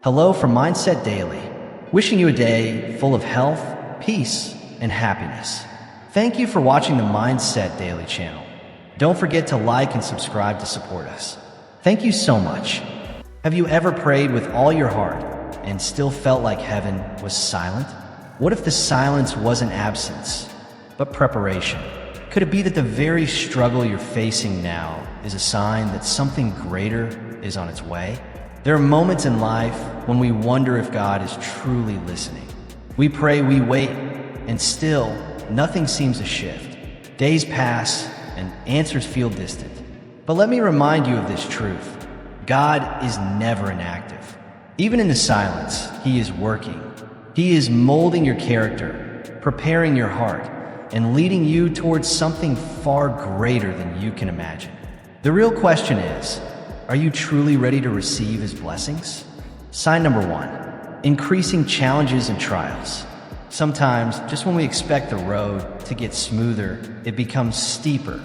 Hello from Mindset Daily, wishing you a day full of health, peace, and happiness. Thank you for watching the Mindset Daily channel. Don't forget to like and subscribe to support us. Thank you so much. Have you ever prayed with all your heart and still felt like heaven was silent? What if the silence wasn't absence, but preparation? Could it be that the very struggle you're facing now is a sign that something greater is on its way? There are moments in life when we wonder if God is truly listening. We pray, we wait, and still nothing seems to shift. Days pass and answers feel distant. But let me remind you of this truth. God is never inactive. Even in the silence, He is working. He is molding your character, preparing your heart, and leading you towards something far greater than you can imagine. The real question is, are you truly ready to receive His blessings? Sign number 1, increasing challenges and trials. Sometimes, just when we expect the road to get smoother, it becomes steeper.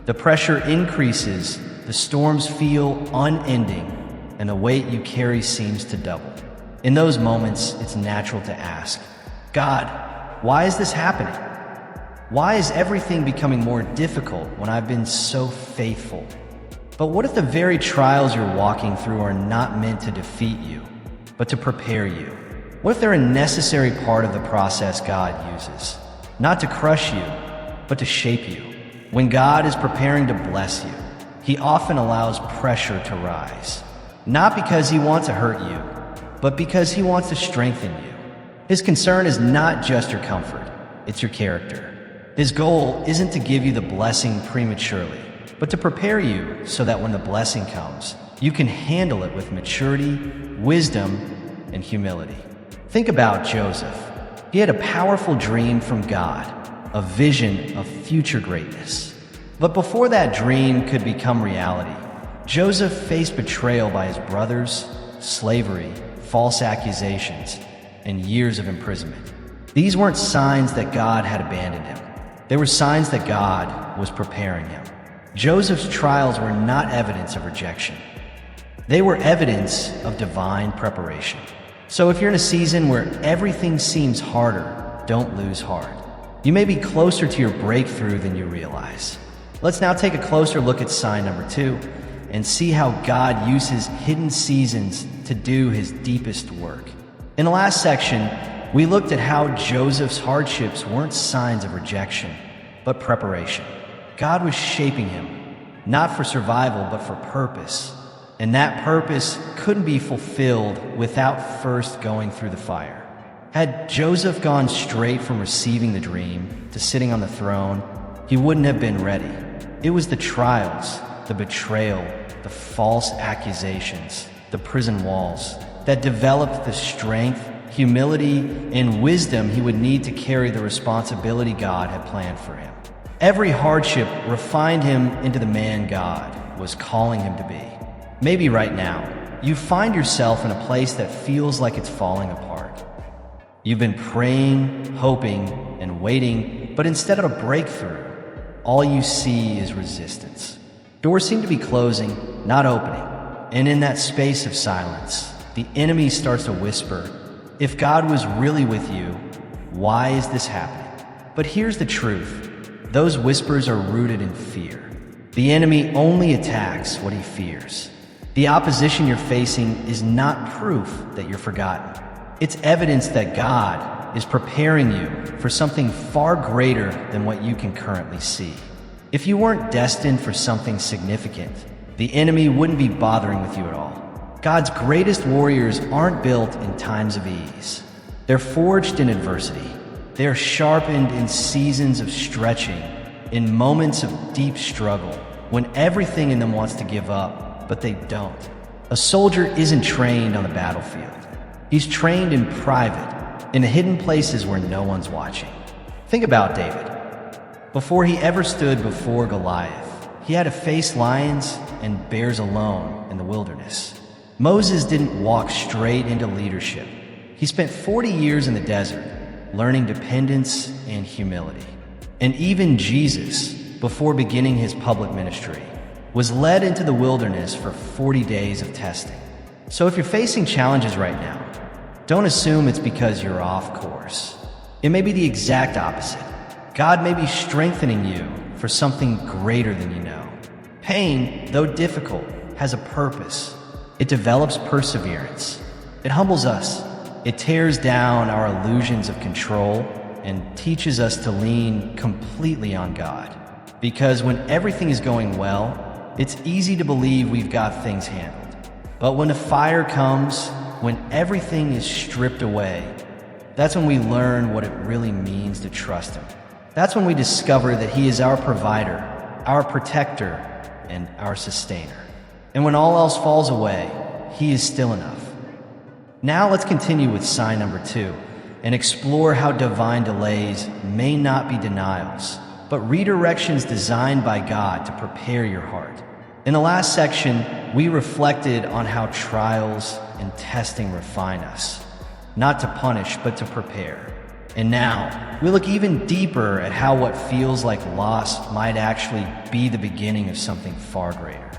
The pressure increases, the storms feel unending, and the weight you carry seems to double. In those moments, it's natural to ask, God, why is this happening? Why is everything becoming more difficult when I've been so faithful? But what if the very trials you're walking through are not meant to defeat you, but to prepare you? What if they're a necessary part of the process God uses, not to crush you, but to shape you? When God is preparing to bless you, He often allows pressure to rise, not because He wants to hurt you, but because He wants to strengthen you. His concern is not just your comfort, it's your character. His goal isn't to give you the blessing prematurely, but to prepare you so that when the blessing comes, you can handle it with maturity, wisdom, and humility. Think about Joseph. He had a powerful dream from God, a vision of future greatness. But before that dream could become reality, Joseph faced betrayal by his brothers, slavery, false accusations, and years of imprisonment. These weren't signs that God had abandoned him. They were signs that God was preparing him. Joseph's trials were not evidence of rejection. They were evidence of divine preparation. So if you're in a season where everything seems harder, don't lose heart. You may be closer to your breakthrough than you realize. Let's now take a closer look at sign number 2 and see how God uses hidden seasons to do His deepest work. In the last section, we looked at how Joseph's hardships weren't signs of rejection, but preparation. God was shaping him, not for survival, but for purpose. And that purpose couldn't be fulfilled without first going through the fire. Had Joseph gone straight from receiving the dream to sitting on the throne, he wouldn't have been ready. It was the trials, the betrayal, the false accusations, the prison walls that developed the strength, humility, and wisdom he would need to carry the responsibility God had planned for him. Every hardship refined him into the man God was calling him to be. Maybe right now, you find yourself in a place that feels like it's falling apart. You've been praying, hoping, and waiting, but instead of a breakthrough, all you see is resistance. Doors seem to be closing, not opening. And in that space of silence, the enemy starts to whisper, if God was really with you, why is this happening? But here's the truth. Those whispers are rooted in fear. The enemy only attacks what he fears. The opposition you're facing is not proof that you're forgotten. It's evidence that God is preparing you for something far greater than what you can currently see. If you weren't destined for something significant, the enemy wouldn't be bothering with you at all. God's greatest warriors aren't built in times of ease. They're forged in adversity. They are sharpened in seasons of stretching, in moments of deep struggle, when everything in them wants to give up, but they don't. A soldier isn't trained on the battlefield. He's trained in private, in the hidden places where no one's watching. Think about David. Before he ever stood before Goliath, he had to face lions and bears alone in the wilderness. Moses didn't walk straight into leadership. He spent 40 years in the desert, learning dependence and humility. And even Jesus, before beginning his public ministry, was led into the wilderness for 40 days of testing. So if you're facing challenges right now, don't assume it's because you're off course. It may be the exact opposite. God may be strengthening you for something greater than you know. Pain, though difficult, has a purpose. It develops perseverance. It humbles us. It tears down our illusions of control and teaches us to lean completely on God. Because when everything is going well, it's easy to believe we've got things handled. But when the fire comes, when everything is stripped away, that's when we learn what it really means to trust Him. That's when we discover that He is our provider, our protector, and our sustainer. And when all else falls away, He is still enough. Now let's continue with sign number 2 and explore how divine delays may not be denials, but redirections designed by God to prepare your heart. In the last section, we reflected on how trials and testing refine us, not to punish, but to prepare. And now, we look even deeper at how what feels like loss might actually be the beginning of something far greater.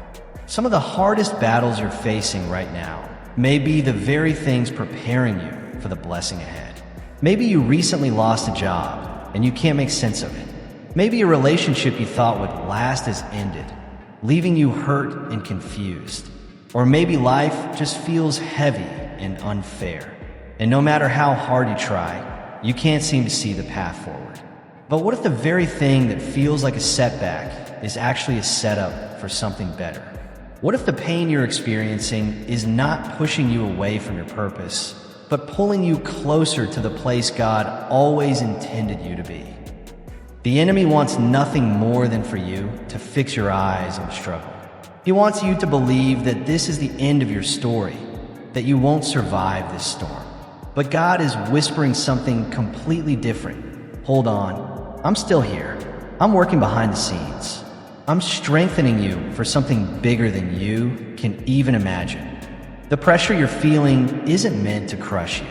Some of the hardest battles you're facing right now may be the very things preparing you for the blessing ahead. Maybe you recently lost a job and you can't make sense of it. Maybe a relationship you thought would last has ended, leaving you hurt and confused. Or maybe life just feels heavy and unfair. And no matter how hard you try, you can't seem to see the path forward. But what if the very thing that feels like a setback is actually a setup for something better? What if the pain you're experiencing is not pushing you away from your purpose, but pulling you closer to the place God always intended you to be? The enemy wants nothing more than for you to fix your eyes on the struggle. He wants you to believe that this is the end of your story, that you won't survive this storm. But God is whispering something completely different. Hold on, I'm still here. I'm working behind the scenes. I'm strengthening you for something bigger than you can even imagine. The pressure you're feeling isn't meant to crush you.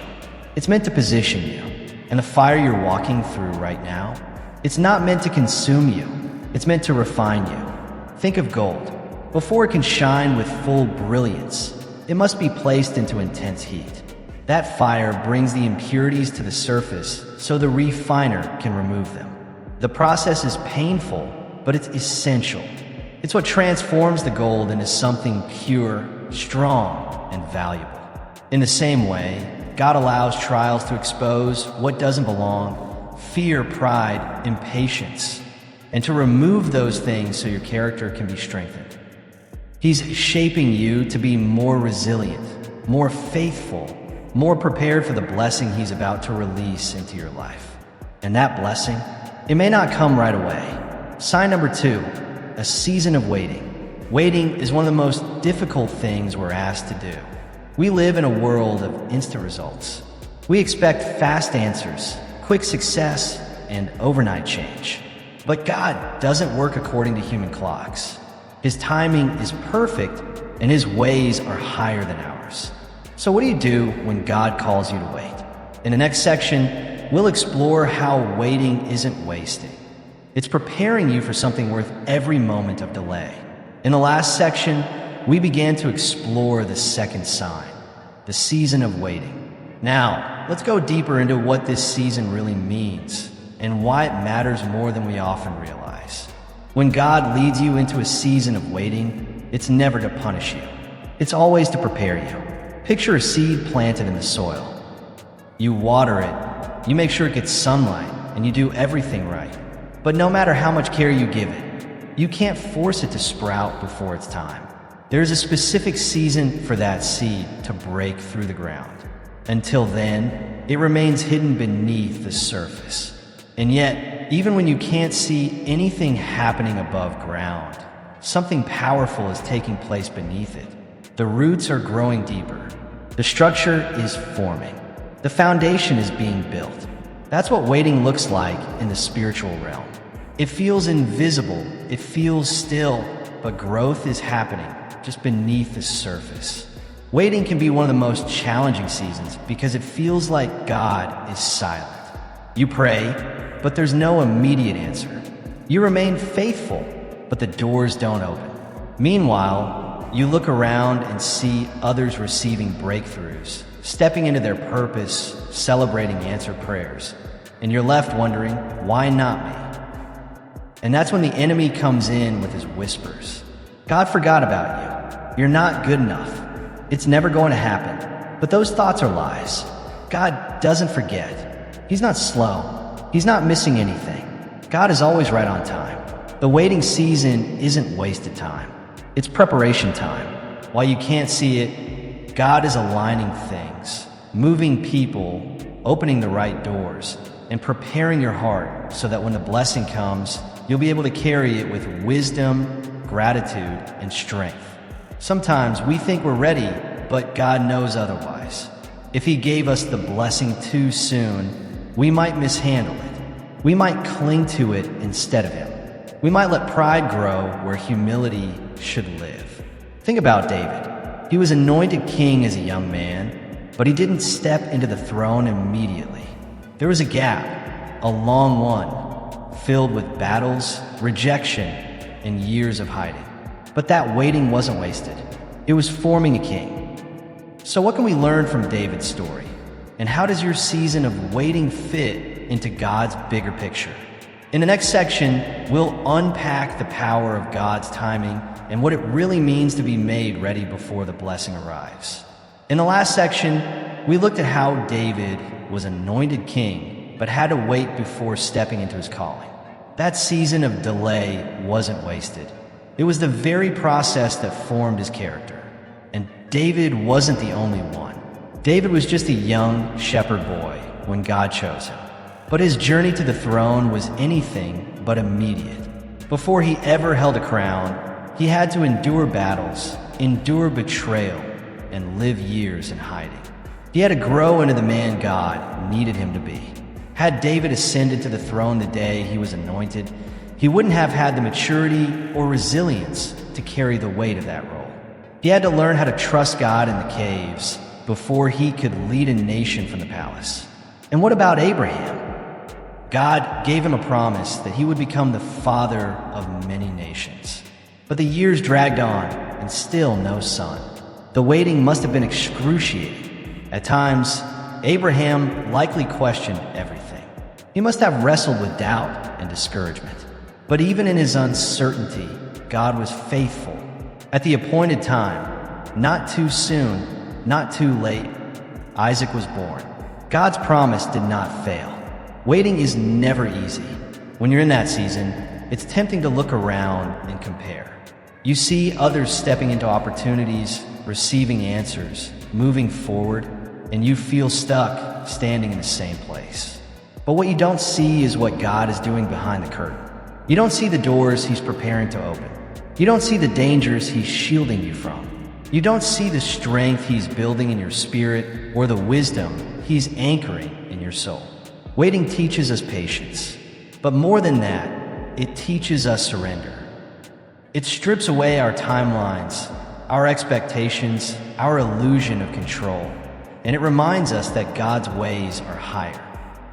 It's meant to position you. And the fire you're walking through right now, it's not meant to consume you. It's meant to refine you. Think of gold. Before it can shine with full brilliance, it must be placed into intense heat. That fire brings the impurities to the surface so the refiner can remove them. The process is painful, but it's essential. It's what transforms the gold into something pure, strong, and valuable. In the same way, God allows trials to expose what doesn't belong: fear, pride, impatience, and to remove those things so your character can be strengthened. He's shaping you to be more resilient, more faithful, more prepared for the blessing He's about to release into your life. And that blessing, it may not come right away. Sign number 2, a season of waiting. Waiting is one of the most difficult things we're asked to do. We live in a world of instant results. We expect fast answers, quick success, and overnight change. But God doesn't work according to human clocks. His timing is perfect, and His ways are higher than ours. So what do you do when God calls you to wait? In the next section, we'll explore how waiting isn't wasting. It's preparing you for something worth every moment of delay. In the last section, we began to explore the second sign, the season of waiting. Now, let's go deeper into what this season really means and why it matters more than we often realize. When God leads you into a season of waiting, it's never to punish you. It's always to prepare you. Picture a seed planted in the soil. You water it, you make sure it gets sunlight, and you do everything right. But no matter how much care you give it, you can't force it to sprout before it's time. There's a specific season for that seed to break through the ground. Until then, it remains hidden beneath the surface. And yet, even when you can't see anything happening above ground, something powerful is taking place beneath it. The roots are growing deeper. The structure is forming. The foundation is being built. That's what waiting looks like in the spiritual realm. It feels invisible, it feels still, but growth is happening just beneath the surface. Waiting can be one of the most challenging seasons because it feels like God is silent. You pray, but there's no immediate answer. You remain faithful, but the doors don't open. Meanwhile, you look around and see others receiving breakthroughs, stepping into their purpose, celebrating answered prayers, and you're left wondering, why not me? And that's when the enemy comes in with his whispers. God forgot about you. You're not good enough. It's never going to happen. But those thoughts are lies. God doesn't forget. He's not slow. He's not missing anything. God is always right on time. The waiting season isn't wasted time. It's preparation time. While you can't see it, God is aligning things, moving people, opening the right doors, and preparing your heart so that when the blessing comes, you'll be able to carry it with wisdom, gratitude, and strength. Sometimes we think we're ready, but God knows otherwise. If He gave us the blessing too soon, we might mishandle it. We might cling to it instead of Him. We might let pride grow where humility should live. Think about David. He was anointed king as a young man, but he didn't step into the throne immediately. There was a gap, a long one, filled with battles, rejection, and years of hiding. But that waiting wasn't wasted. It was forming a king. So what can we learn from David's story? And how does your season of waiting fit into God's bigger picture? In the next section, we'll unpack the power of God's timing and what it really means to be made ready before the blessing arrives. In the last section, we looked at how David was anointed king, but had to wait before stepping into his calling. That season of delay wasn't wasted. It was the very process that formed his character. And David wasn't the only one. David was just a young shepherd boy when God chose him. But his journey to the throne was anything but immediate. Before he ever held a crown, he had to endure battles, endure betrayal, and live years in hiding. He had to grow into the man God needed him to be. Had David ascended to the throne the day he was anointed, he wouldn't have had the maturity or resilience to carry the weight of that role. He had to learn how to trust God in the caves before he could lead a nation from the palace. And what about Abraham? God gave him a promise that he would become the father of many nations. But the years dragged on, and still no son. The waiting must have been excruciating. At times, Abraham likely questioned everything. He must have wrestled with doubt and discouragement. But even in his uncertainty, God was faithful. At the appointed time, not too soon, not too late, Isaac was born. God's promise did not fail. Waiting is never easy. When you're in that season, it's tempting to look around and compare. You see others stepping into opportunities, receiving answers, moving forward, and you feel stuck standing in the same place. But what you don't see is what God is doing behind the curtain. You don't see the doors He's preparing to open. You don't see the dangers He's shielding you from. You don't see the strength He's building in your spirit or the wisdom He's anchoring in your soul. Waiting teaches us patience, but more than that, it teaches us surrender. It strips away our timelines, our expectations, our illusion of control, and it reminds us that God's ways are higher.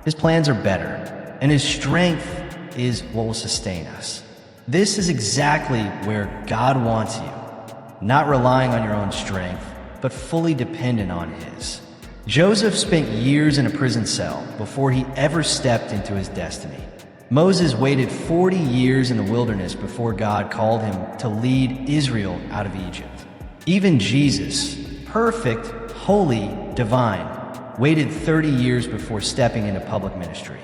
His plans are better, and His strength is what will sustain us. This is exactly where God wants you, not relying on your own strength, but fully dependent on His. Joseph spent years in a prison cell before he ever stepped into his destiny. Moses waited 40 years in the wilderness before God called him to lead Israel out of Egypt. Even Jesus, perfect, holy, divine, waited 30 years before stepping into public ministry.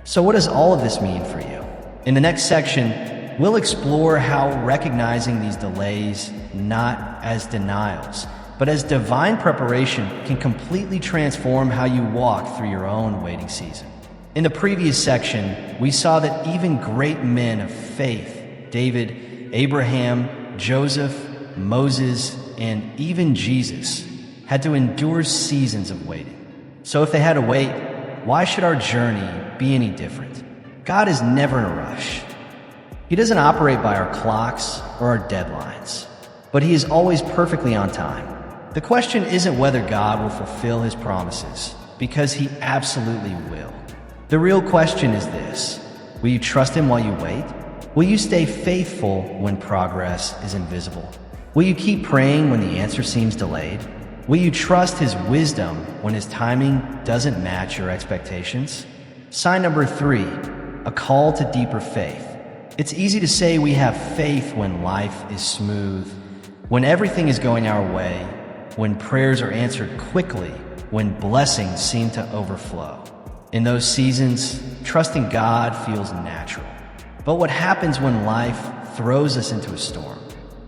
So what does all of this mean for you? In the next section, we'll explore how recognizing these delays not as denials, but as divine preparation can completely transform how you walk through your own waiting season. In the previous section, we saw that even great men of faith, David, Abraham, Joseph, Moses, and even Jesus, had to endure seasons of waiting. So if they had to wait, why should our journey be any different? God is never in a rush. He doesn't operate by our clocks or our deadlines, but He is always perfectly on time. The question isn't whether God will fulfill His promises, because He absolutely will. The real question is this: will you trust Him while you wait? Will you stay faithful when progress is invisible? Will you keep praying when the answer seems delayed? Will you trust His wisdom when His timing doesn't match your expectations? Sign number 3, a call to deeper faith. It's easy to say we have faith when life is smooth, when everything is going our way, when prayers are answered quickly, when blessings seem to overflow. In those seasons, trusting God feels natural. But what happens when life throws us into a storm?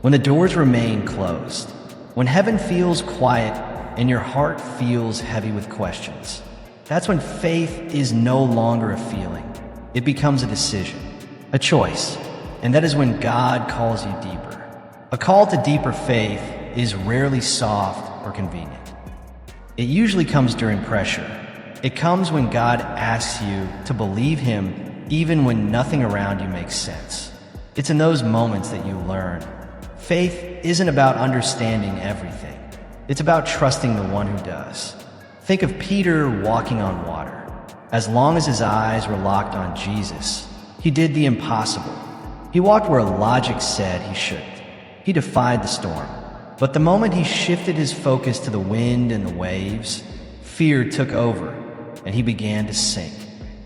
When the doors remain closed? When heaven feels quiet and your heart feels heavy with questions? That's when faith is no longer a feeling. It becomes a decision, a choice. And that is when God calls you deeper. A call to deeper faith is rarely soft or convenient. It usually comes during pressure. It comes when God asks you to believe Him even when nothing around you makes sense. It's in those moments that you learn. Faith isn't about understanding everything. It's about trusting the one who does. Think of Peter walking on water. As long as his eyes were locked on Jesus, he did the impossible. He walked where logic said he shouldn't. He defied the storm. But the moment he shifted his focus to the wind and the waves, fear took over and he began to sink.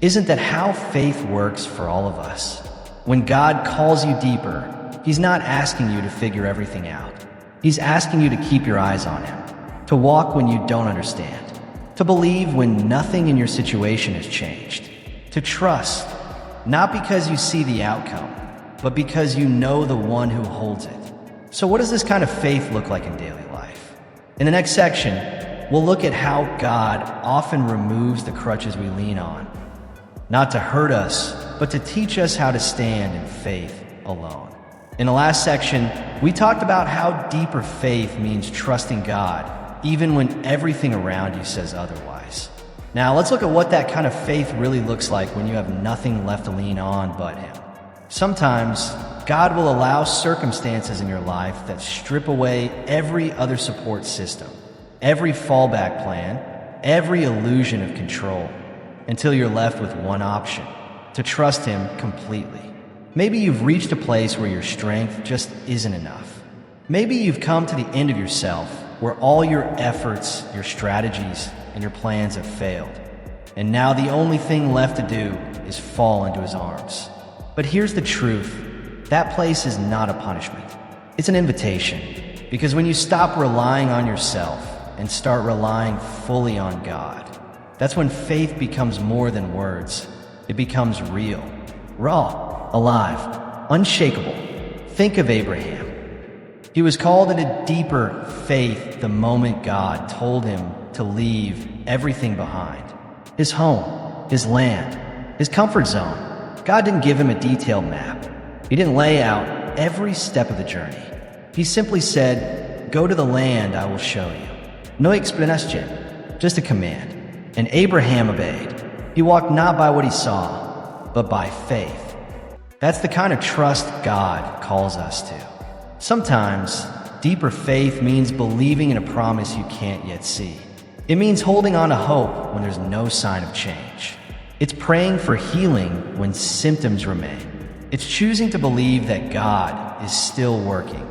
Isn't that how faith works for all of us? When God calls you deeper, He's not asking you to figure everything out. He's asking you to keep your eyes on Him, to walk when you don't understand, to believe when nothing in your situation has changed, to trust, not because you see the outcome, but because you know the one who holds it. So what does this kind of faith look like in daily life? In the next section, we'll look at how God often removes the crutches we lean on, not to hurt us, but to teach us how to stand in faith alone. In the last section, we talked about how deeper faith means trusting God, even when everything around you says otherwise. Now, let's look at what that kind of faith really looks like when you have nothing left to lean on but Him. Sometimes, God will allow circumstances in your life that strip away every other support system, every fallback plan, every illusion of control, until you're left with one option: to trust Him completely. Maybe you've reached a place where your strength just isn't enough. Maybe you've come to the end of yourself, where all your efforts, your strategies, and your plans have failed. And now the only thing left to do is fall into His arms. But here's the truth: that place is not a punishment. It's an invitation. Because when you stop relying on yourself and start relying fully on God, that's when faith becomes more than words. It becomes real, raw, alive, unshakable. Think of Abraham. He was called into deeper faith the moment God told him to leave everything behind. His home, his land, his comfort zone. God didn't give him a detailed map. He didn't lay out every step of the journey. He simply said, "Go to the land I will show you." No explanation, just a command. And Abraham obeyed. He walked not by what he saw, but by faith. That's the kind of trust God calls us to. Sometimes, deeper faith means believing in a promise you can't yet see. It means holding on to hope when there's no sign of change. It's praying for healing when symptoms remain. It's choosing to believe that God is still working,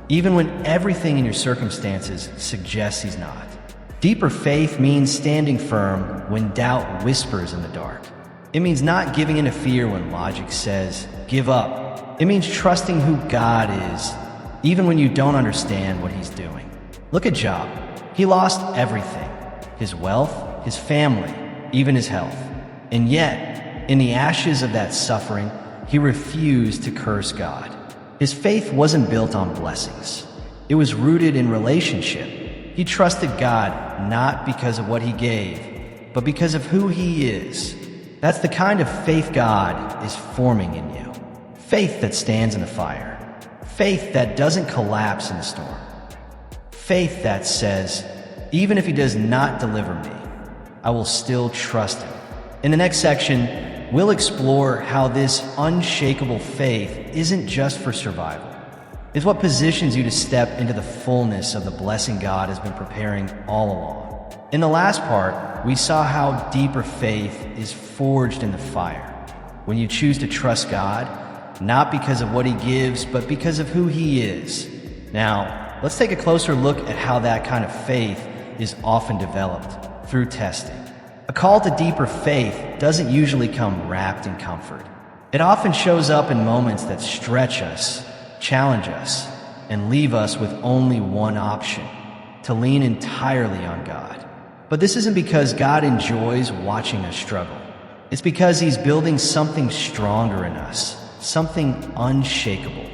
even when everything in your circumstances suggests He's not. Deeper faith means standing firm when doubt whispers in the dark. It means not giving in to fear when logic says, "Give up." It means trusting who God is, even when you don't understand what He's doing. Look at Job. He lost everything: his wealth, his family, even his health. And yet, in the ashes of that suffering, he refused to curse God. His faith wasn't built on blessings. It was rooted in relationship. He trusted God not because of what He gave, but because of who He is. That's the kind of faith God is forming in you. Faith that stands in the fire. Faith that doesn't collapse in the storm. Faith that says, even if He does not deliver me, I will still trust Him. In the next section, we'll explore how this unshakable faith isn't just for survival. It's what positions you to step into the fullness of the blessing God has been preparing all along. In the last part, we saw how deeper faith is forged in the fire. When you choose to trust God, not because of what He gives, but because of who He is. Now, let's take a closer look at how that kind of faith is often developed through testing. A call to deeper faith doesn't usually come wrapped in comfort. It often shows up in moments that stretch us, challenge us, and leave us with only one option: to lean entirely on God. But this isn't because God enjoys watching us struggle. It's because He's building something stronger in us, something unshakable.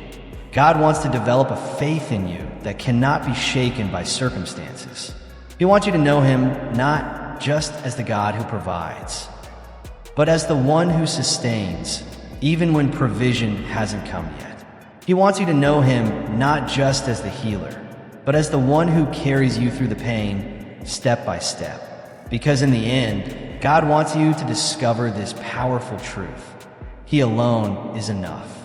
God wants to develop a faith in you that cannot be shaken by circumstances. He wants you to know Him not just as the God who provides, but as the one who sustains, even when provision hasn't come yet. He wants you to know Him not just as the healer, but as the one who carries you through the pain step by step. Because in the end, God wants you to discover this powerful truth: He alone is enough.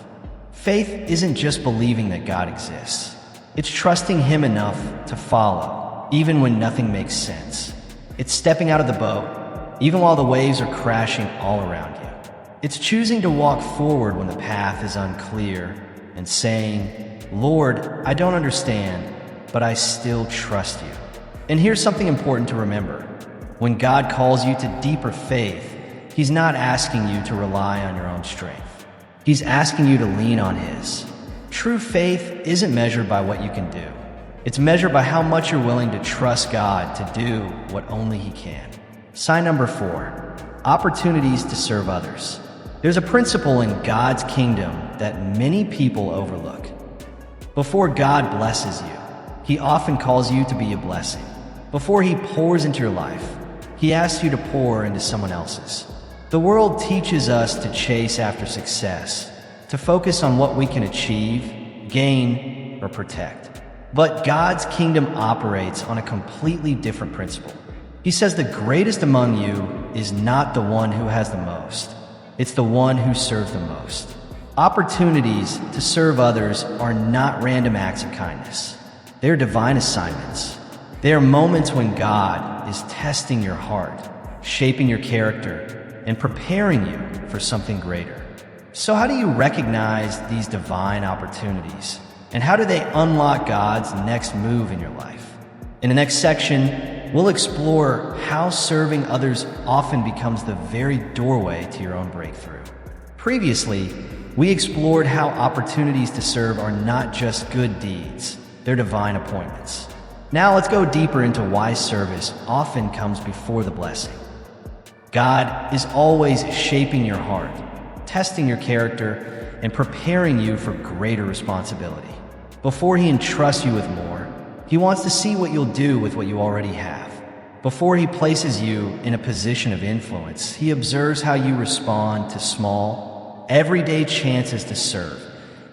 Faith isn't just believing that God exists. It's trusting Him enough to follow, even when nothing makes sense. It's stepping out of the boat, even while the waves are crashing all around you. It's choosing to walk forward when the path is unclear and saying, "Lord, I don't understand, but I still trust you." And here's something important to remember. When God calls you to deeper faith, He's not asking you to rely on your own strength. He's asking you to lean on His. True faith isn't measured by what you can do. It's measured by how much you're willing to trust God to do what only He can. Sign number 4, opportunities to serve others. There's a principle in God's kingdom that many people overlook. Before God blesses you, He often calls you to be a blessing. Before He pours into your life, He asks you to pour into someone else's. The world teaches us to chase after success, to focus on what we can achieve, gain, or protect. But God's kingdom operates on a completely different principle. He says the greatest among you is not the one who has the most. It's the one who serves the most. Opportunities to serve others are not random acts of kindness. They are divine assignments. They are moments when God is testing your heart, shaping your character, and preparing you for something greater. So how do you recognize these divine opportunities? And how do they unlock God's next move in your life? In the next section, we'll explore how serving others often becomes the very doorway to your own breakthrough. Previously, we explored how opportunities to serve are not just good deeds, they're divine appointments. Now let's go deeper into why service often comes before the blessing. God is always shaping your heart, testing your character, and preparing you for greater responsibility. Before He entrusts you with more, He wants to see what you'll do with what you already have. Before He places you in a position of influence, He observes how you respond to small, everyday chances to serve,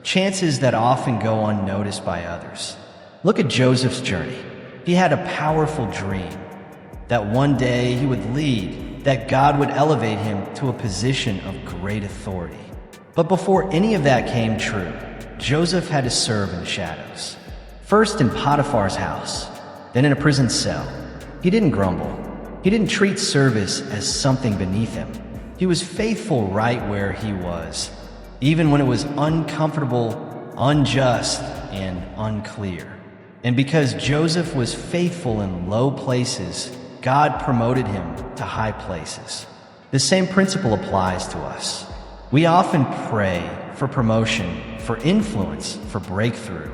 chances that often go unnoticed by others. Look at Joseph's journey. He had a powerful dream that one day he would lead, that God would elevate him to a position of great authority. But before any of that came true, Joseph had to serve in the shadows. First in Potiphar's house, then in a prison cell. He didn't grumble. He didn't treat service as something beneath him. He was faithful right where he was, even when it was uncomfortable, unjust, and unclear. And because Joseph was faithful in low places, God promoted him to high places. The same principle applies to us. We often pray for promotion, for influence, for breakthrough.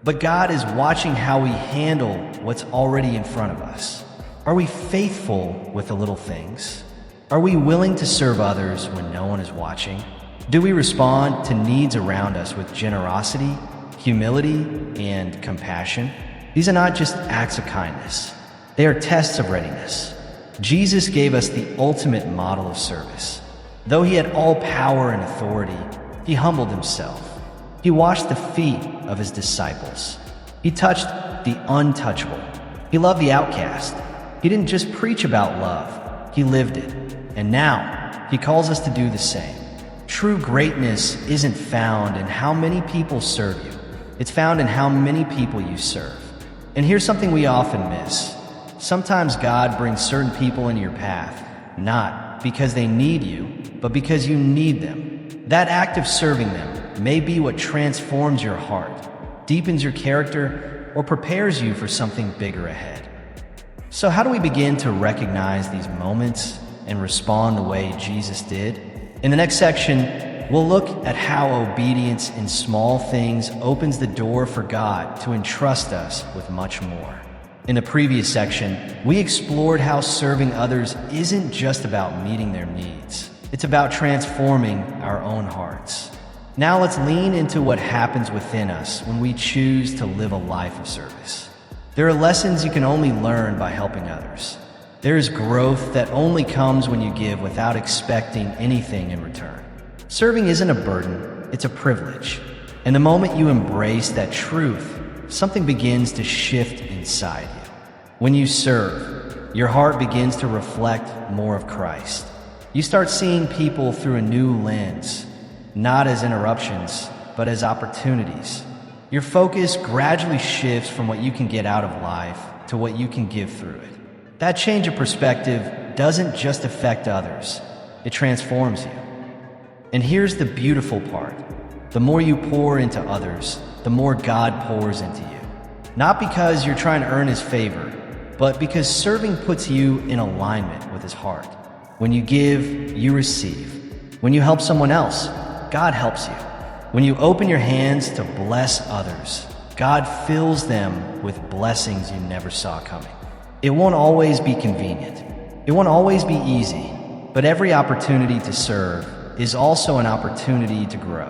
But God is watching how we handle what's already in front of us. Are we faithful with the little things? Are we willing to serve others when no one is watching? Do we respond to needs around us with generosity, humility, and compassion? These are not just acts of kindness. They are tests of readiness. Jesus gave us the ultimate model of service. Though He had all power and authority, He humbled Himself. He washed the feet of His disciples. He touched the untouchable. He loved the outcast. He didn't just preach about love, He lived it. And now, He calls us to do the same. True greatness isn't found in how many people serve you. It's found in how many people you serve. And here's something we often miss. Sometimes God brings certain people into your path, not because they need you, but because you need them. That act of serving them may be what transforms your heart, deepens your character, or prepares you for something bigger ahead. So how do we begin to recognize these moments and respond the way Jesus did? In the next section, we'll look at how obedience in small things opens the door for God to entrust us with much more. In the previous section, we explored how serving others isn't just about meeting their needs. It's about transforming our own hearts. Now let's lean into what happens within us when we choose to live a life of service. There are lessons you can only learn by helping others. There is growth that only comes when you give without expecting anything in return. Serving isn't a burden, it's a privilege. And the moment you embrace that truth, something begins to shift inside you. When you serve, your heart begins to reflect more of Christ. You start seeing people through a new lens, not as interruptions, but as opportunities. Your focus gradually shifts from what you can get out of life to what you can give through it. That change of perspective doesn't just affect others, it transforms you. And here's the beautiful part. The more you pour into others, the more God pours into you. Not because you're trying to earn His favor, but because serving puts you in alignment with His heart. When you give, you receive. When you help someone else, God helps you. When you open your hands to bless others, God fills them with blessings you never saw coming. It won't always be convenient. It won't always be easy, but every opportunity to serve is also an opportunity to grow.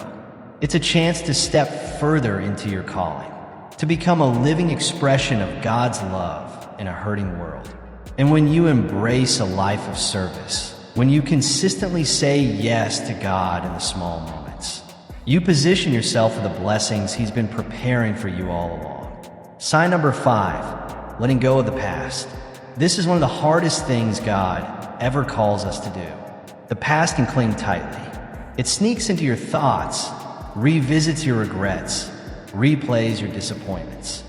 It's a chance to step further into your calling, to become a living expression of God's love in a hurting world. And when you embrace a life of service, when you consistently say yes to God in the small moments, you position yourself for the blessings He's been preparing for you all along. Sign number 5, letting go of the past. This is one of the hardest things God ever calls us to do. The past can cling tightly. It sneaks into your thoughts, revisits your regrets, replays your disappointments.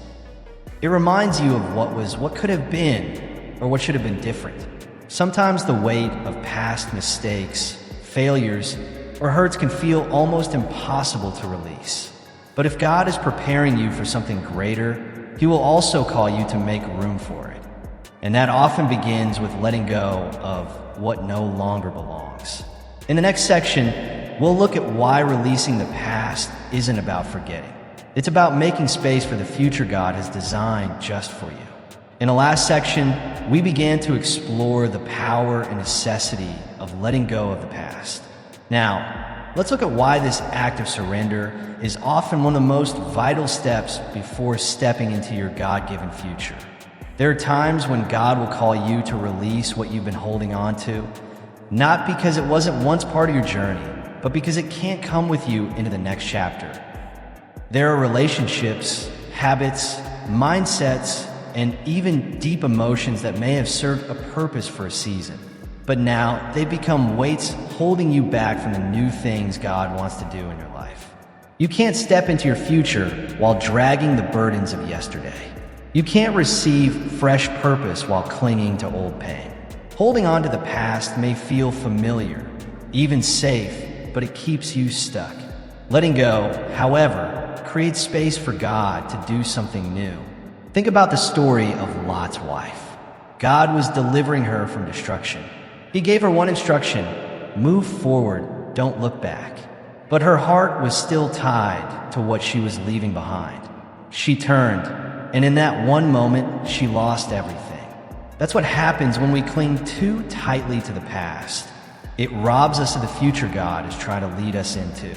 It reminds you of what could have been, or what should have been different. Sometimes the weight of past mistakes, failures, or hurts can feel almost impossible to release. But if God is preparing you for something greater, He will also call you to make room for it. And that often begins with letting go of what no longer belongs. In the next section, we'll look at why releasing the past isn't about forgetting. It's about making space for the future God has designed just for you. In the last section, we began to explore the power and necessity of letting go of the past. Now, let's look at why this act of surrender is often one of the most vital steps before stepping into your God-given future. There are times when God will call you to release what you've been holding on to, not because it wasn't once part of your journey, but because it can't come with you into the next chapter. There are relationships, habits, mindsets, and even deep emotions that may have served a purpose for a season. But now they've become weights holding you back from the new things God wants to do in your life. You can't step into your future while dragging the burdens of yesterday. You can't receive fresh purpose while clinging to old pain. Holding on to the past may feel familiar, even safe, but it keeps you stuck. Letting go, however, creates space for God to do something new. Think about the story of Lot's wife. God was delivering her from destruction. He gave her one instruction: move forward, don't look back. But her heart was still tied to what she was leaving behind. She turned, and in that one moment, she lost everything. That's what happens when we cling too tightly to the past. It robs us of the future God is trying to lead us into.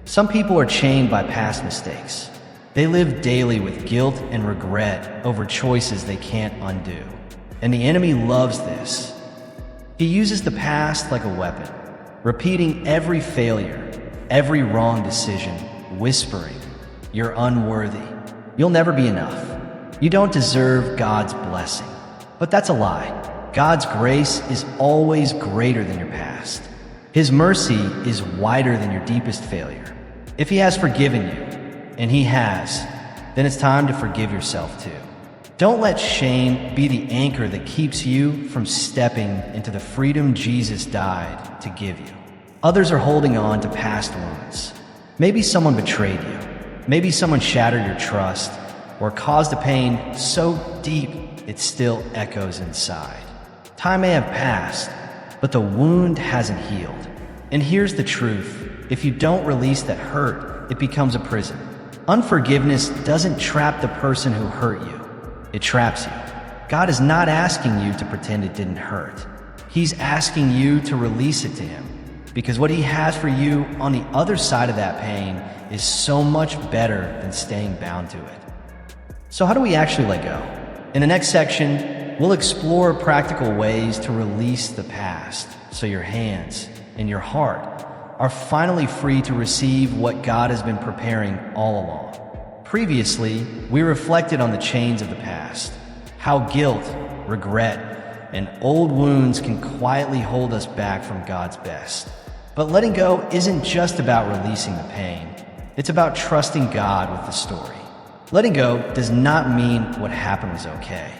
Some people are chained by past mistakes. They live daily with guilt and regret over choices they can't undo. And the enemy loves this. He uses the past like a weapon, repeating every failure, every wrong decision, whispering, "You're unworthy. You'll never be enough. You don't deserve God's blessing." But that's a lie. God's grace is always greater than your past. His mercy is wider than your deepest failure. If He has forgiven you, and He has, then it's time to forgive yourself too. Don't let shame be the anchor that keeps you from stepping into the freedom Jesus died to give you. Others are holding on to past wounds. Maybe someone betrayed you. Maybe someone shattered your trust or caused a pain so deep it still echoes inside. Time may have passed, but the wound hasn't healed. And here's the truth. If you don't release that hurt, it becomes a prison. Unforgiveness doesn't trap the person who hurt you. It traps you. God is not asking you to pretend it didn't hurt. He's asking you to release it to Him, because what He has for you on the other side of that pain is so much better than staying bound to it. So how do we actually let go? In the next section, we'll explore practical ways to release the past so your hands and your heart are finally free to receive what God has been preparing all along. Previously, we reflected on the chains of the past, how guilt, regret, and old wounds can quietly hold us back from God's best. But letting go isn't just about releasing the pain. It's about trusting God with the story. Letting go does not mean what happened was okay.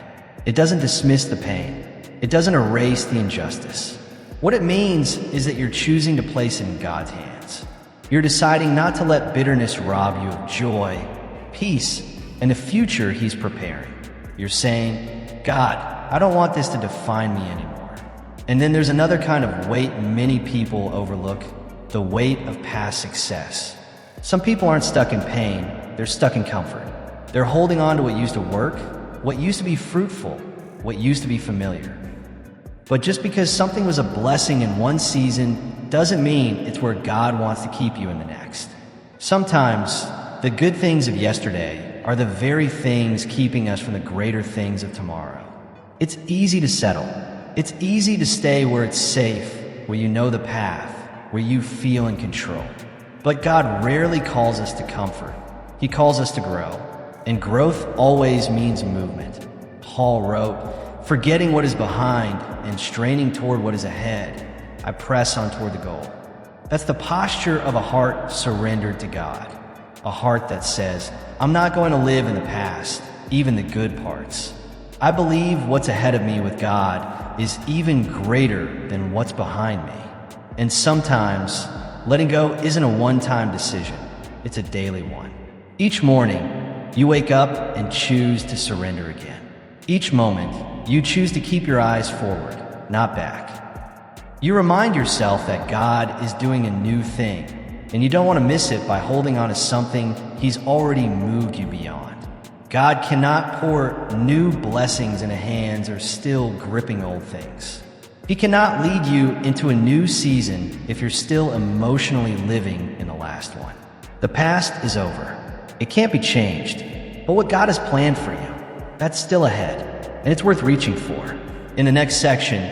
It doesn't dismiss the pain. It doesn't erase the injustice. What it means is that you're choosing to place it in God's hands. You're deciding not to let bitterness rob you of joy, peace, and the future He's preparing. You're saying, God, I don't want this to define me anymore. And then there's another kind of weight many people overlook, the weight of past success. Some people aren't stuck in pain, they're stuck in comfort. They're holding on to what used to work, what used to be fruitful, what used to be familiar. But just because something was a blessing in one season doesn't mean it's where God wants to keep you in the next. Sometimes, the good things of yesterday are the very things keeping us from the greater things of tomorrow. It's easy to settle. It's easy to stay where it's safe, where you know the path, where you feel in control. But God rarely calls us to comfort. He calls us to grow. And growth always means movement. Paul wrote, "Forgetting what is behind and straining toward what is ahead, I press on toward the goal." That's the posture of a heart surrendered to God. A heart that says, I'm not going to live in the past, even the good parts. I believe what's ahead of me with God is even greater than what's behind me. And sometimes, letting go isn't a one-time decision. It's a daily one. Each morning, you wake up and choose to surrender again. Each moment, you choose to keep your eyes forward, not back. You remind yourself that God is doing a new thing, and you don't want to miss it by holding on to something He's already moved you beyond. God cannot pour new blessings into hands or still gripping old things. He cannot lead you into a new season if you're still emotionally living in the last one. The past is over. It can't be changed, but what God has planned for you, that's still ahead. And it's worth reaching for. In the next section,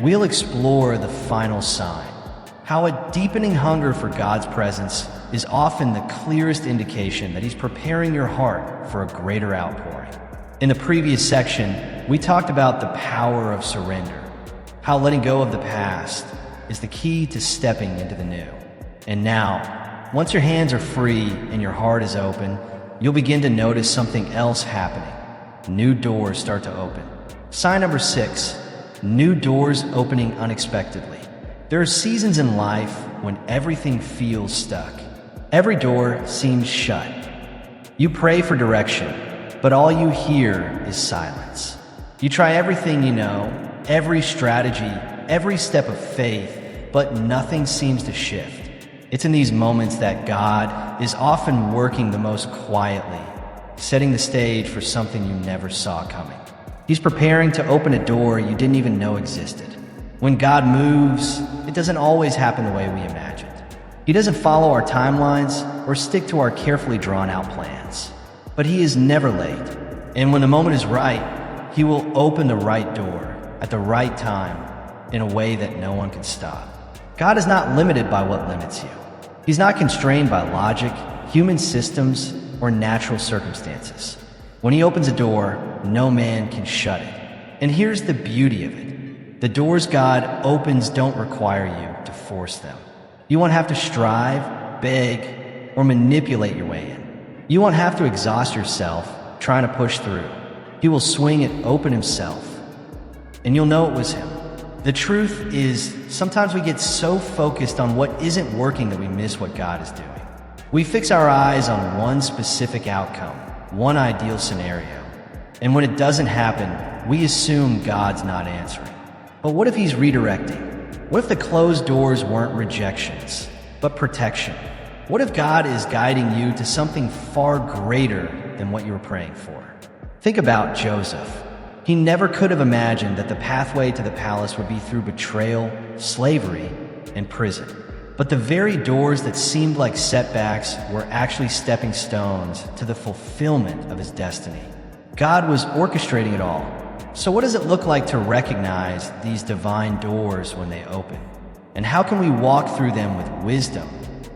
we'll explore the final sign, how a deepening hunger for God's presence is often the clearest indication that He's preparing your heart for a greater outpouring. In the previous section, we talked about the power of surrender, how letting go of the past is the key to stepping into the new. And now, once your hands are free and your heart is open, you'll begin to notice something else happening. New doors start to open. Sign number 6, new doors opening unexpectedly. There are seasons in life when everything feels stuck. Every door seems shut. You pray for direction, but all you hear is silence. You try everything you know, every strategy, every step of faith, but nothing seems to shift. It's in these moments that God is often working the most quietly, setting the stage for something you never saw coming. He's preparing to open a door you didn't even know existed. When God moves, it doesn't always happen the way we imagined. He doesn't follow our timelines or stick to our carefully drawn out plans. But He is never late. And when the moment is right, He will open the right door at the right time in a way that no one can stop. God is not limited by what limits you. He's not constrained by logic, human systems, or natural circumstances. When He opens a door, no man can shut it. And here's the beauty of it. The doors God opens don't require you to force them. You won't have to strive, beg, or manipulate your way in. You won't have to exhaust yourself trying to push through. He will swing it open Himself, and you'll know it was Him. The truth is, sometimes we get so focused on what isn't working that we miss what God is doing. We fix our eyes on one specific outcome, one ideal scenario. And when it doesn't happen, we assume God's not answering. But what if He's redirecting? What if the closed doors weren't rejections, but protection? What if God is guiding you to something far greater than what you were praying for? Think about Joseph. He never could have imagined that the pathway to the palace would be through betrayal, slavery, and prison. But the very doors that seemed like setbacks were actually stepping stones to the fulfillment of his destiny. God was orchestrating it all. So what does it look like to recognize these divine doors when they open? And how can we walk through them with wisdom,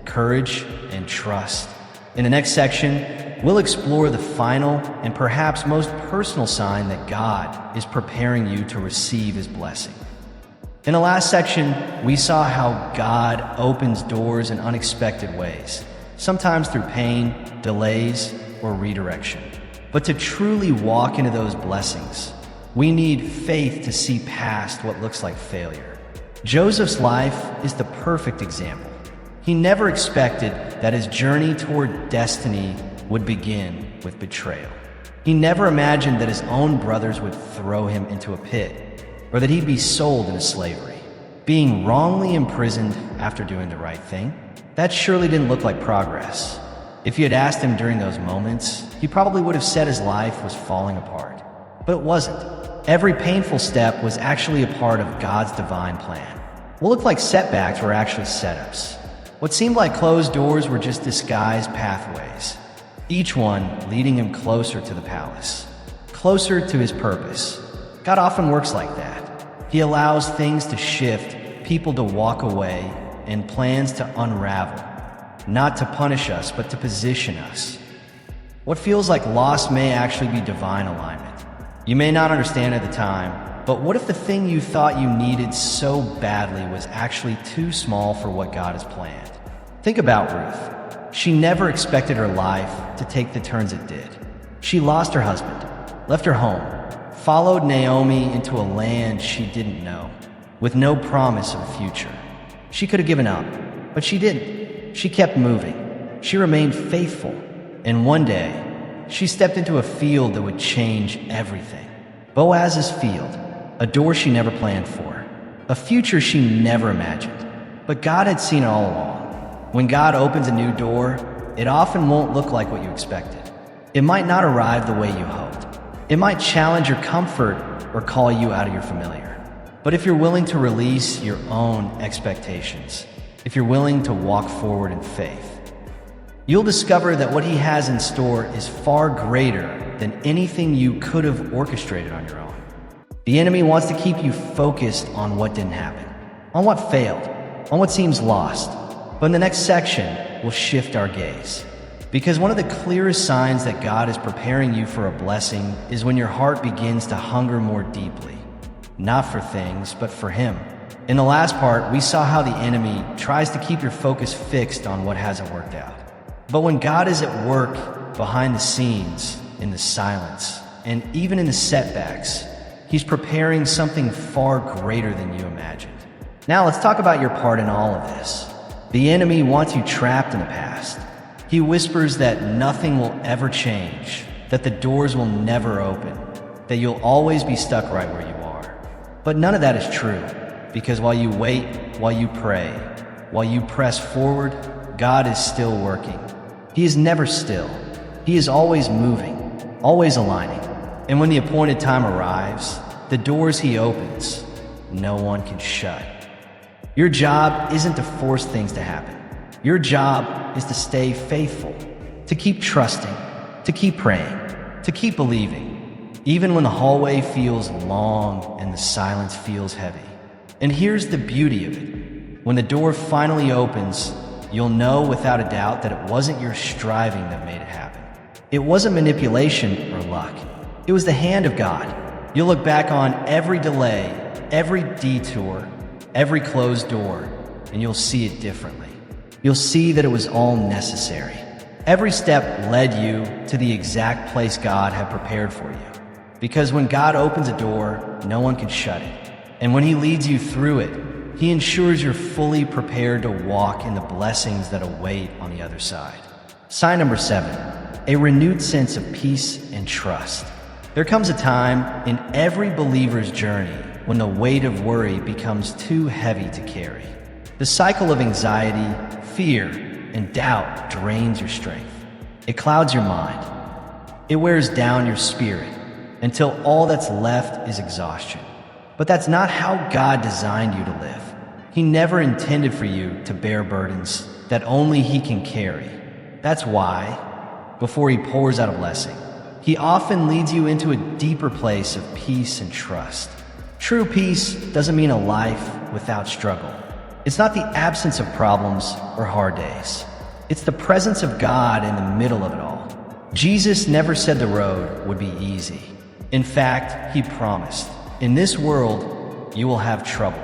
courage, and trust? In the next section, we'll explore the final and perhaps most personal sign that God is preparing you to receive His blessing. In the last section, we saw how God opens doors in unexpected ways, sometimes through pain, delays, or redirection. But to truly walk into those blessings, we need faith to see past what looks like failure. Joseph's life is the perfect example. He never expected that his journey toward destiny would begin with betrayal. He never imagined that his own brothers would throw him into a pit, or that he'd be sold into slavery. Being wrongly imprisoned after doing the right thing, that surely didn't look like progress. If you had asked him during those moments, he probably would have said his life was falling apart. But it wasn't. Every painful step was actually a part of God's divine plan. What looked like setbacks were actually setups. What seemed like closed doors were just disguised pathways, each one leading him closer to the palace, closer to his purpose. God often works like that. He allows things to shift, people to walk away, and plans to unravel, not to punish us, but to position us. What feels like loss may actually be divine alignment. You may not understand at the time, but what if the thing you thought you needed so badly was actually too small for what God has planned? Think about Ruth. She never expected her life to take the turns it did. She lost her husband, left her home, followed Naomi into a land she didn't know, with no promise of a future. She could have given up, but she didn't. She kept moving. She remained faithful. And one day, she stepped into a field that would change everything. Boaz's field, a door she never planned for, a future she never imagined. But God had seen it all along. When God opens a new door, it often won't look like what you expected. It might not arrive the way you hoped. It might challenge your comfort or call you out of your familiar. But if you're willing to release your own expectations, if you're willing to walk forward in faith, you'll discover that what He has in store is far greater than anything you could have orchestrated on your own. The enemy wants to keep you focused on what didn't happen, on what failed, on what seems lost. But in the next section, we'll shift our gaze. Because one of the clearest signs that God is preparing you for a blessing is when your heart begins to hunger more deeply, not for things, but for Him. In the last part, we saw how the enemy tries to keep your focus fixed on what hasn't worked out. But when God is at work behind the scenes, in the silence, and even in the setbacks, He's preparing something far greater than you imagined. Now let's talk about your part in all of this. The enemy wants you trapped in the past. He whispers that nothing will ever change, that the doors will never open, that you'll always be stuck right where you are. But none of that is true, because while you wait, while you pray, while you press forward, God is still working. He is never still. He is always moving, always aligning. And when the appointed time arrives, the doors He opens, no one can shut. Your job isn't to force things to happen. Your job is to stay faithful, to keep trusting, to keep praying, to keep believing, even when the hallway feels long and the silence feels heavy. And here's the beauty of it. When the door finally opens, you'll know without a doubt that it wasn't your striving that made it happen. It wasn't manipulation or luck. It was the hand of God. You'll look back on every delay, every detour, every closed door, and you'll see it differently. You'll see that it was all necessary. Every step led you to the exact place God had prepared for you. Because when God opens a door, no one can shut it. And when He leads you through it, He ensures you're fully prepared to walk in the blessings that await on the other side. Sign number 7, a renewed sense of peace and trust. There comes a time in every believer's journey when the weight of worry becomes too heavy to carry. The cycle of anxiety, fear, and doubt drains your strength. It clouds your mind. It wears down your spirit until all that's left is exhaustion. But that's not how God designed you to live. He never intended for you to bear burdens that only He can carry. That's why, before He pours out a blessing, He often leads you into a deeper place of peace and trust. True peace doesn't mean a life without struggle. It's not the absence of problems or hard days. It's the presence of God in the middle of it all. Jesus never said the road would be easy. In fact, He promised, in this world, you will have trouble.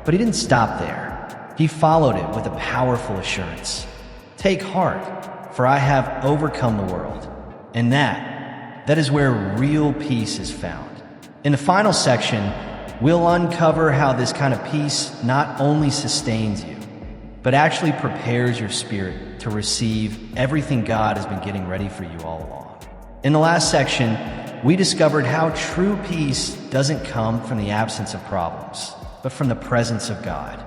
But He didn't stop there. He followed it with a powerful assurance. Take heart, for I have overcome the world. And that is where real peace is found. In the final section, we'll uncover how this kind of peace not only sustains you, but actually prepares your spirit to receive everything God has been getting ready for you all along. In the last section, we discovered how true peace doesn't come from the absence of problems, but from the presence of God.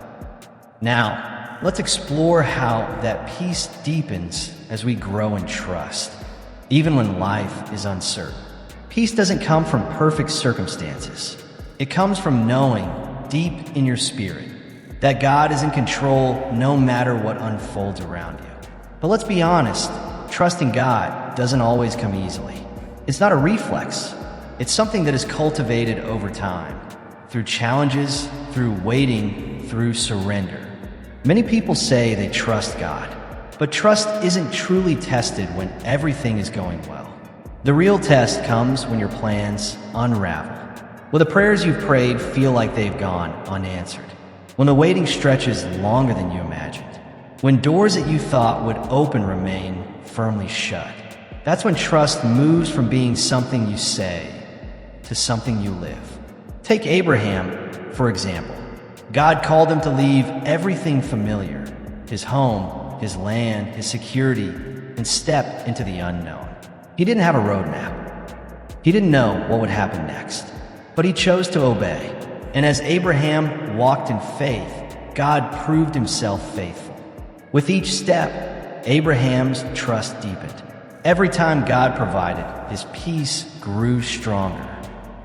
Now, let's explore how that peace deepens as we grow in trust, even when life is uncertain. Peace doesn't come from perfect circumstances. It comes from knowing deep in your spirit that God is in control no matter what unfolds around you. But let's be honest, trusting God doesn't always come easily. It's not a reflex. It's something that is cultivated over time, through challenges, through waiting, through surrender. Many people say they trust God, but trust isn't truly tested when everything is going well. The real test comes when your plans unravel, when the prayers you've prayed feel like they've gone unanswered, when the waiting stretches longer than you imagined, when doors that you thought would open remain firmly shut. That's when trust moves from being something you say to something you live. Take Abraham, for example. God called him to leave everything familiar, his home, his land, his security, and step into the unknown. He didn't have a roadmap. He didn't know what would happen next, but he chose to obey. And as Abraham walked in faith, God proved Himself faithful. With each step, Abraham's trust deepened. Every time God provided, his peace grew stronger.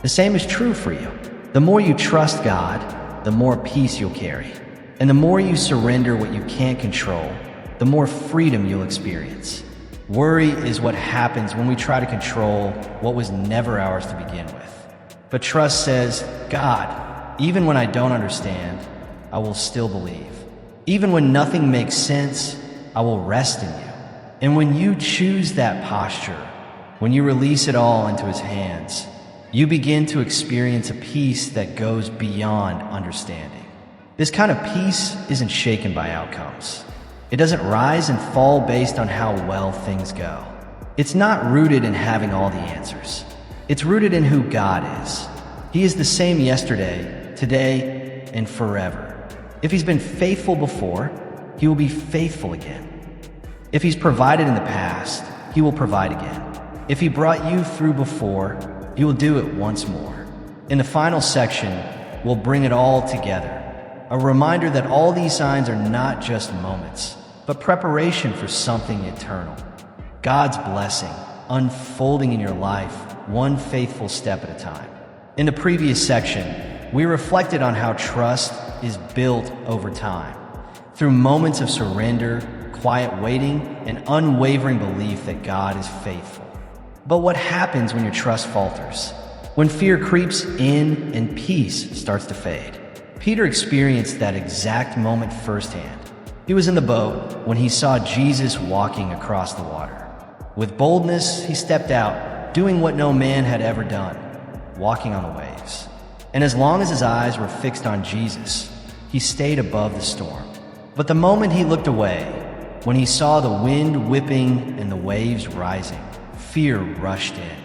The same is true for you. The more you trust God, the more peace you'll carry. And the more you surrender what you can't control, the more freedom you'll experience. Worry is what happens when we try to control what was never ours to begin with. But trust says, God, even when I don't understand, I will still believe. Even when nothing makes sense, I will rest in you. And when you choose that posture, when you release it all into His hands, you begin to experience a peace that goes beyond understanding. This kind of peace isn't shaken by outcomes. It doesn't rise and fall based on how well things go. It's not rooted in having all the answers. It's rooted in who God is. He is the same yesterday, today, and forever. If He's been faithful before, He will be faithful again. If He's provided in the past, He will provide again. If He brought you through before, He will do it once more. In the final section, we'll bring it all together. A reminder that all these signs are not just moments, but preparation for something eternal. God's blessing unfolding in your life, one faithful step at a time. In the previous section, we reflected on how trust is built over time, through moments of surrender, quiet waiting, and unwavering belief that God is faithful. But what happens when your trust falters? When fear creeps in and peace starts to fade? Peter experienced that exact moment firsthand. He was in the boat when he saw Jesus walking across the water. With boldness, he stepped out, doing what no man had ever done, walking on the waves. And as long as his eyes were fixed on Jesus, he stayed above the storm. But the moment he looked away, when he saw the wind whipping and the waves rising, fear rushed in.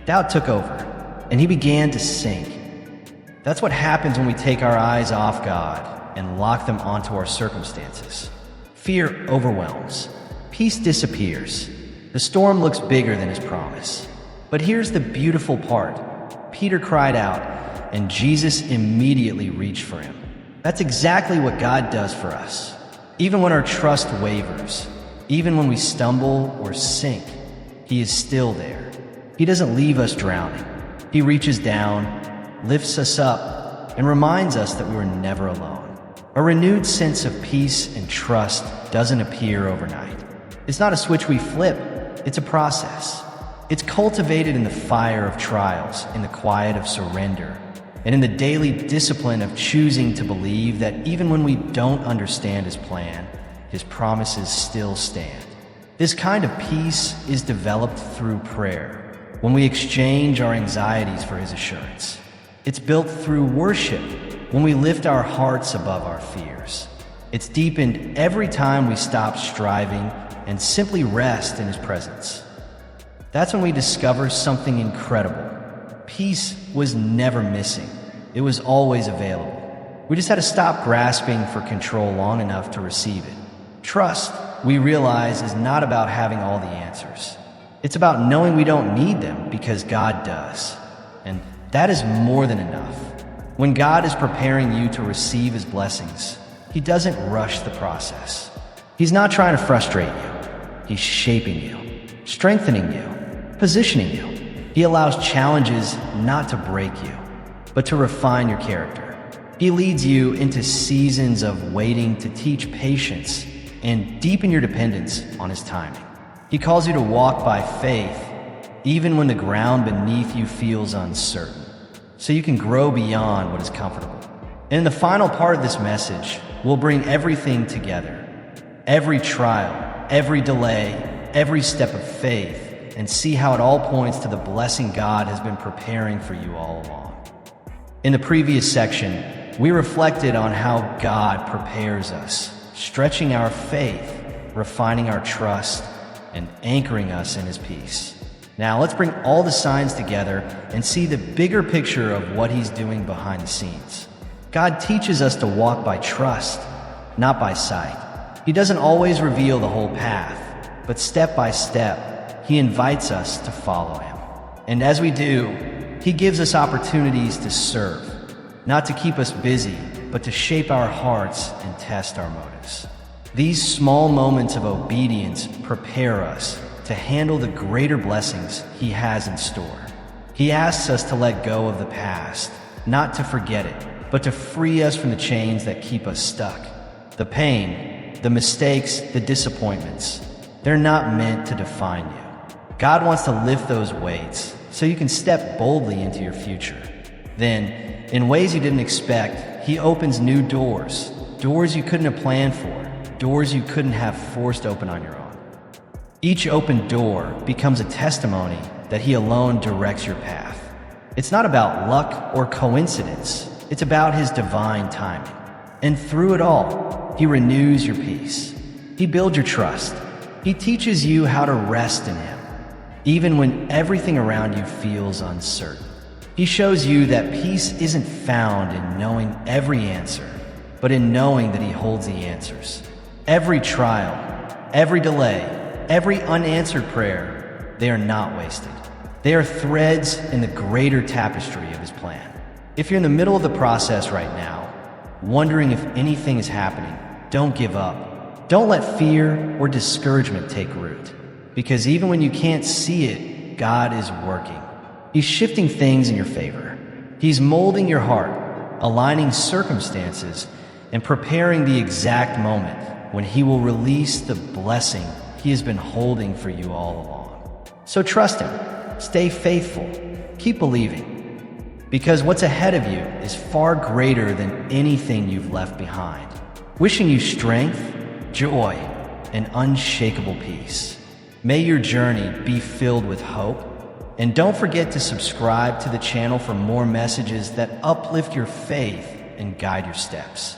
Doubt took over, and he began to sink. That's what happens when we take our eyes off God and lock them onto our circumstances. Fear overwhelms. Peace disappears. The storm looks bigger than his promise. But here's the beautiful part. Peter cried out, and Jesus immediately reached for him. That's exactly what God does for us. Even when our trust wavers, even when we stumble or sink, He is still there. He doesn't leave us drowning. He reaches down, lifts us up, and reminds us that we were never alone. A renewed sense of peace and trust doesn't appear overnight. It's not a switch we flip, it's a process. It's cultivated in the fire of trials, in the quiet of surrender, and in the daily discipline of choosing to believe that even when we don't understand His plan, His promises still stand. This kind of peace is developed through prayer, when we exchange our anxieties for His assurance. It's built through worship, when we lift our hearts above our fears. It's deepened every time we stop striving and simply rest in His presence. That's when we discover something incredible. Peace was never missing. It was always available. We just had to stop grasping for control long enough to receive it. Trust, we realize, is not about having all the answers. It's about knowing we don't need them because God does. And that is more than enough. When God is preparing you to receive His blessings, He doesn't rush the process. He's not trying to frustrate you. He's shaping you, strengthening you, positioning you. He allows challenges not to break you, but to refine your character. He leads you into seasons of waiting to teach patience and deepen your dependence on His timing. He calls you to walk by faith, even when the ground beneath you feels uncertain, so you can grow beyond what is comfortable. And in the final part of this message, we'll bring everything together. Every trial, every delay, every step of faith, and see how it all points to the blessing God has been preparing for you all along. In the previous section, we reflected on how God prepares us, stretching our faith, refining our trust, and anchoring us in His peace. Now let's bring all the signs together and see the bigger picture of what He's doing behind the scenes. God teaches us to walk by trust, not by sight. He doesn't always reveal the whole path, but step by step, He invites us to follow Him. And as we do, He gives us opportunities to serve, not to keep us busy, but to shape our hearts and test our motives. These small moments of obedience prepare us to handle the greater blessings He has in store. He asks us to let go of the past, not to forget it, but to free us from the chains that keep us stuck. The pain, the mistakes, the disappointments, they're not meant to define you. God wants to lift those weights so you can step boldly into your future. Then, in ways you didn't expect, He opens new doors, doors you couldn't have planned for, doors you couldn't have forced open on your own. Each open door becomes a testimony that He alone directs your path. It's not about luck or coincidence. It's about His divine timing. And through it all, He renews your peace. He builds your trust. He teaches you how to rest in Him, even when everything around you feels uncertain. He shows you that peace isn't found in knowing every answer, but in knowing that He holds the answers. Every trial, every delay, every unanswered prayer, they are not wasted. They are threads in the greater tapestry of His plan. If you're in the middle of the process right now, wondering if anything is happening, don't give up. Don't let fear or discouragement take root, because even when you can't see it, God is working. He's shifting things in your favor. He's molding your heart, aligning circumstances, and preparing the exact moment when He will release the blessing He has been holding for you all along. So trust Him, stay faithful, keep believing, because what's ahead of you is far greater than anything you've left behind. Wishing you strength, joy, and unshakable peace. May your journey be filled with hope, and don't forget to subscribe to the channel for more messages that uplift your faith and guide your steps.